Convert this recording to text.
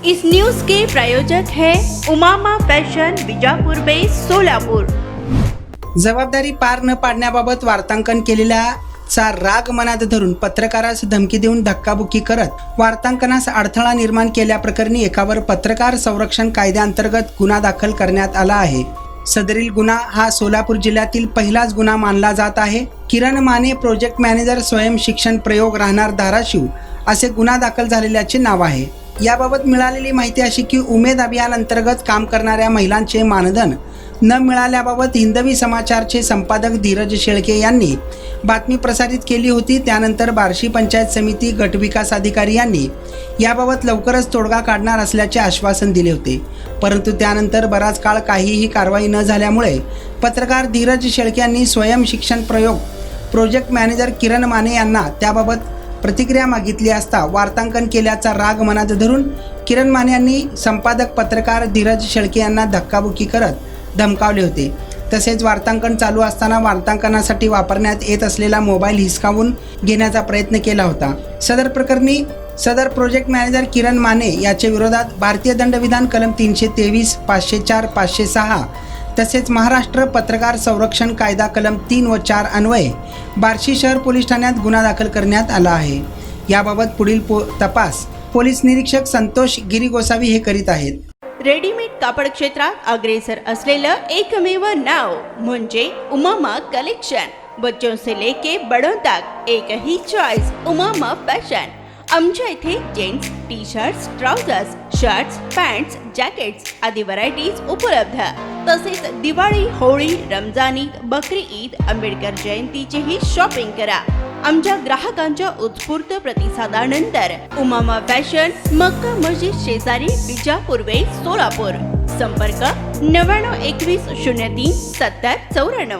इस news के प्रायोजक है Umama fashion Bijapur base Solapur. जबाबदारी पार न पाडण्याबाबत वार्तांकन केलेल्याचा राग मनात धरून पत्रकारास धमकी देऊन धक्काबुक्की करत वार्तांकनास अडथळा निर्माण केल्याप्रकरणी एकावर पत्रकार संरक्षण कायद्याअंतर्गत गुन्हा दाखल करण्यात आला आहे। सदरील गुन्हा हा सोलापूर जिल्ह्यातील पहिलाच गुन्हा मानला जात आहे। किरण माने प्रोजेक्ट मॅनेजर स्वयं शिक्षण प्रयोग राहणार धाराशिव असे गुन्हा दाखल झालेल्याचे नाव आहे। याबाबत मिळालेली माहिती अशी की उमेद अभियान अंतर्गत काम करणाऱ्या महिलांचे मानधन न मिळाल्याबाबत हिंदवी समाचारचे संपादक धीरज शेळके यांनी बातमी प्रसारित केली होती। त्यानंतर बार्शी पंचायत समिती गट विकास अधिकारी यांनी याबाबत लवकरच तोडगा काढणार असल्याचे आश्वासन दिले होते, परंतु त्यानंतर बराच काळ काहीही कारवाई न झाल्यामुळे पत्रकार धीरज शेळके यांनी स्वयं शिक्षण प्रयोग प्रोजेक्ट मॅनेजर किरण माने यांना त्याबाबत प्रतिक्रिया मागितली असता वार्तांकन केल्याचा राग मनात धरून किरण माने यांनी संपादक पत्रकार धीरज शेळके यांना धक्काबुक्की करत धमकावले होते। तसेच वार्तांकन चालू असताना वार्तांकनासाठी वापरण्यात येत असलेला मोबाईल हिसकावून घेण्याचा प्रयत्न केला होता। सदर प्रकरणी सदर प्रोजेक्ट मॅनेजर किरण माने याच्या विरोधात भारतीय दंडविधान कलम 323, 504, 506 तसेच महाराष्ट्र पत्रकार संरक्षण कायदा कलम 3 व 4 अन्वये बार्शी शहर पोलीस ठाण्यात गुन्हा दाखल करण्यात आला आहे। याबाबत पुढील तपास पोलीस निरीक्षक संतोष गिरी गोसावी हे करीत आहेत। रेडीमेड कापड क्षेत्रात अग्रेसर असलेलं एकमेव नाव म्हणजे उमामा कलेक्शन। बच्चों से लेके बड़ों तक एक ही चॉइस, उमामा फैशन। आमच्या इथे gents T shirts, trousers, shirts, pants, jackets आदी व्हरायटीज उपलब्ध। तसेच दिवाळी, होळी, रमजान ईद, बकरी ईद, आंबेडकर जयंतीचीही शॉपिंग करा। आमच्या ग्राहकांच्या उत्स्फूर्त प्रतिसादानंतर उमामा फॅशन मक्का मस्जिद शेजारी बीजापुर वेस्ट सोलापूर। संपर्क 9921 03 70 94।